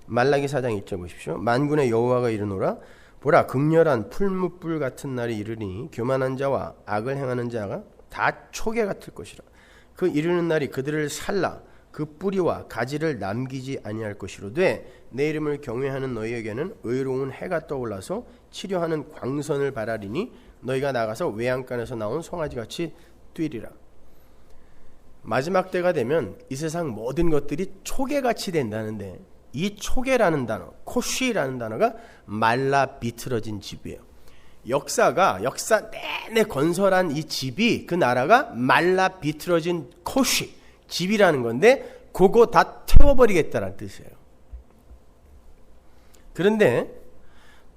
말라기 4장 1절 보십시오. 만군의 여호와가 이르노라 보라 극렬한 풀무불 같은 날이 이르니 교만한 자와 악을 행하는 자가 다 초계 같을 것이라. 그 이르는 날이 그들을 살라 그 뿌리와 가지를 남기지 아니할 것이로되 내 이름을 경외하는 너희에게는 의로운 해가 떠올라서 치료하는 광선을 바라리니 너희가 나가서 외양간에서 나온 송아지같이 뛰리라. 마지막 때가 되면 이 세상 모든 것들이 초계같이 된다는데 이 초계라는 단어, 코쉬라는 단어가 말라 비틀어진 집이에요. 역사 내내 건설한 이 집이, 그 나라가 말라 비틀어진 코쉬 집이라는 건데 그거 다 태워버리겠다는 뜻이에요. 그런데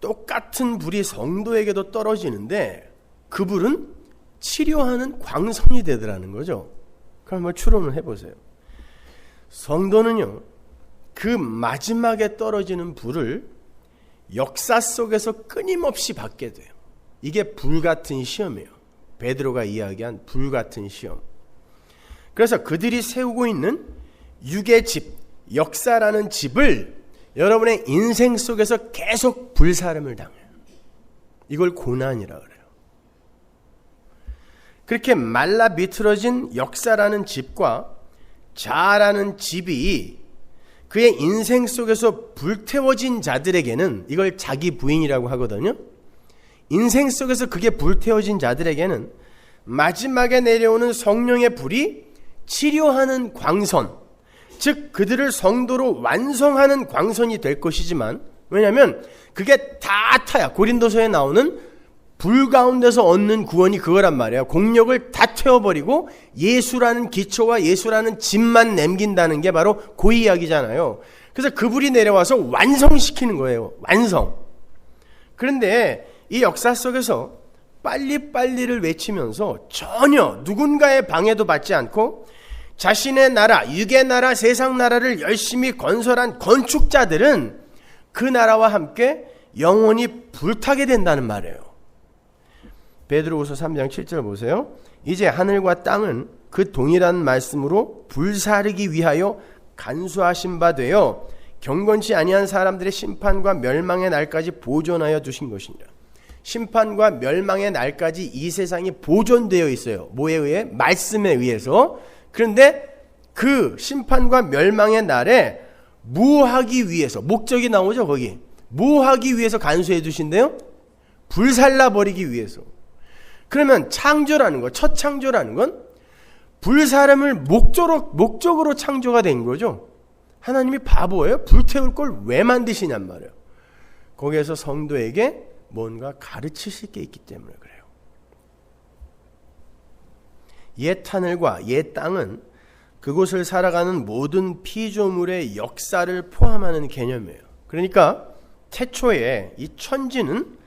똑같은 불이 성도에게도 떨어지는데 그 불은 치료하는 광선이 되더라는 거죠. 그럼 한번 추론을 해보세요. 성도는요, 그 마지막에 떨어지는 불을 역사 속에서 끊임없이 받게 돼요. 이게 불같은 시험이에요. 베드로가 이야기한 불같은 시험. 그래서 그들이 세우고 있는 육의 집, 역사라는 집을 여러분의 인생 속에서 계속 불사름을 당해요. 이걸 고난이라 그래요. 그렇게 말라 비틀어진 역사라는 집과 자아라는 집이 그의 인생 속에서 불태워진 자들에게는, 이걸 자기 부인이라고 하거든요. 인생 속에서 그게 불태워진 자들에게는 마지막에 내려오는 성령의 불이 치료하는 광선, 즉 그들을 성도로 완성하는 광선이 될 것이지만, 왜냐하면 그게 다 타야, 고린도서에 나오는 불 가운데서 얻는 구원이 그거란 말이에요. 공력을 다 태워버리고 예수라는 기초와 예수라는 집만 남긴다는 게 바로 그 이야기잖아요. 그래서 그 불이 내려와서 완성시키는 거예요. 완성. 그런데 이 역사 속에서 빨리빨리를 외치면서 전혀 누군가의 방해도 받지 않고 자신의 나라, 육의 나라, 세상 나라를 열심히 건설한 건축자들은 그 나라와 함께 영원히 불타게 된다는 말이에요. 베드로후서 3장 7절 보세요. 이제 하늘과 땅은 그 동일한 말씀으로 불사르기 위하여 간수하신 바 되어 경건치 아니한 사람들의 심판과 멸망의 날까지 보존하여 두신 것이니라. 심판과 멸망의 날까지 이 세상이 보존되어 있어요. 뭐에 의해? 말씀에 의해서. 그런데 그 심판과 멸망의 날에 무하기 위해서, 목적이 나오죠 거기. 무하기 위해서 간수해 두신대요. 불살라버리기 위해서. 그러면 창조라는 거, 첫 창조라는 건 불사람을 목적으로 창조가 된 거죠. 하나님이 바보예요? 불태울 걸 왜 만드시냔 말이에요. 거기에서 성도에게 뭔가 가르치실 게 있기 때문에 그래요. 옛 하늘과 옛 땅은 그곳을 살아가는 모든 피조물의 역사를 포함하는 개념이에요. 그러니까 태초에 이 천지는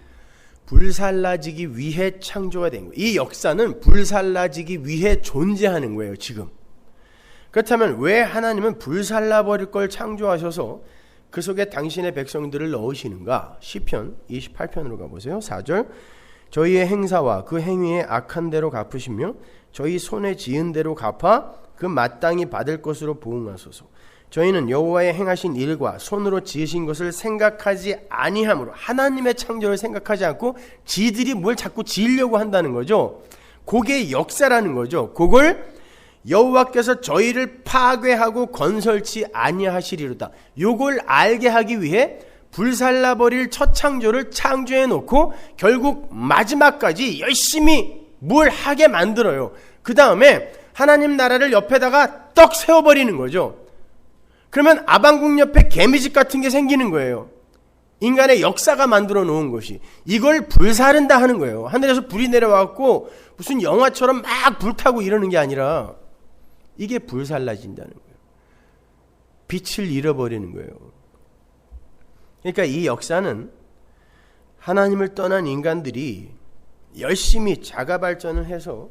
불살라지기 위해 창조가 된 거예요. 이 역사는 불살라지기 위해 존재하는 거예요, 지금. 그렇다면 왜 하나님은 불살라버릴 걸 창조하셔서 그 속에 당신의 백성들을 넣으시는가? 시편 28편으로 가보세요. 4절. 저희의 행사와 그 행위에 악한 대로 갚으시며 저희 손에 지은 대로 갚아 그 마땅히 받을 것으로 보응하소서. 저희는 여호와의 행하신 일과 손으로 지으신 것을 생각하지 아니하므로, 하나님의 창조를 생각하지 않고 지들이 뭘 자꾸 지으려고 한다는 거죠. 그게 역사라는 거죠. 그걸 여호와께서 저희를 파괴하고 건설치 아니하시리로다. 요걸 알게 하기 위해 불살라버릴 첫 창조를 창조해 놓고 결국 마지막까지 열심히 뭘 하게 만들어요. 그 다음에 하나님 나라를 옆에다가 떡 세워버리는 거죠. 그러면 아방궁 옆에 개미집 같은 게 생기는 거예요. 인간의 역사가 만들어 놓은 것이. 이걸 불사른다 하는 거예요. 하늘에서 불이 내려와갖고 무슨 영화처럼 막 불타고 이러는 게 아니라 이게 불살라진다는 거예요. 빛을 잃어버리는 거예요. 그러니까 이 역사는 하나님을 떠난 인간들이 열심히 자가 발전을 해서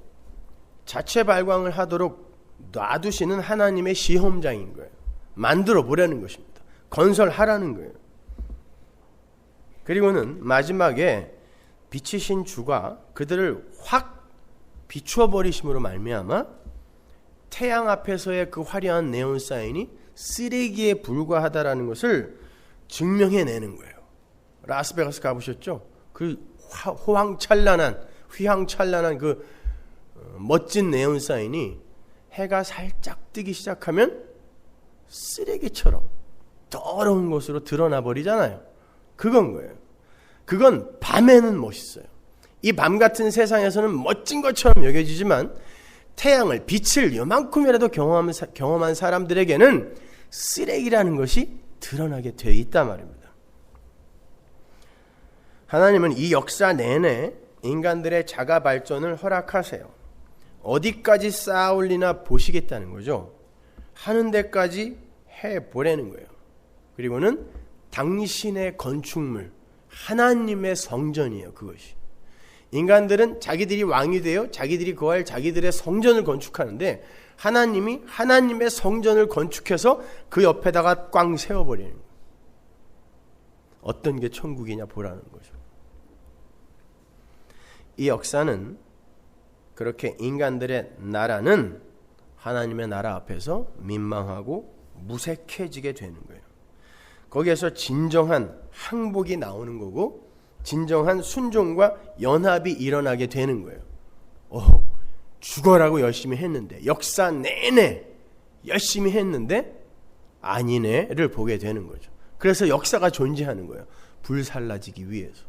자체 발광을 하도록 놔두시는 하나님의 시험장인 거예요. 만들어 보라는 것입니다. 건설하라는 거예요. 그리고는 마지막에 빛이신 주가 그들을 확 비추어 버리심으로 말미암아 태양 앞에서의 그 화려한 네온 사인이 쓰레기에 불과하다라는 것을 증명해내는 거예요. 라스베가스 가보셨죠? 그 휘황찬란한 그 멋진 네온 사인이 해가 살짝 뜨기 시작하면 쓰레기처럼 더러운 것으로 드러나 버리잖아요. 그건 거예요. 그건 밤에는 멋있어요. 이 밤 같은 세상에서는 멋진 것처럼 여겨지지만 태양을, 빛을 요만큼이라도 경험한 사람들에게는 쓰레기라는 것이 드러나게 되어 있단 말입니다. 하나님은 이 역사 내내 인간들의 자가 발전을 허락하세요. 어디까지 쌓아 올리나 보시겠다는 거죠. 하는 데까지 해보라는 거예요. 그리고는 당신의 건축물, 하나님의 성전이에요. 그것이. 인간들은 자기들이 왕이 되어 자기들이 거할 자기들의 성전을 건축하는데 하나님이 하나님의 성전을 건축해서 그 옆에다가 꽝 세워버리는 거예요. 어떤 게 천국이냐 보라는 거죠. 이 역사는 그렇게 인간들의 나라는 하나님의 나라 앞에서 민망하고 무색해지게 되는 거예요. 거기에서 진정한 항복이 나오는 거고 진정한 순종과 연합이 일어나게 되는 거예요. 죽어라고 열심히 했는데 역사 내내 열심히 했는데 아니네를 보게 되는 거죠. 그래서 역사가 존재하는 거예요. 불살라지기 위해서.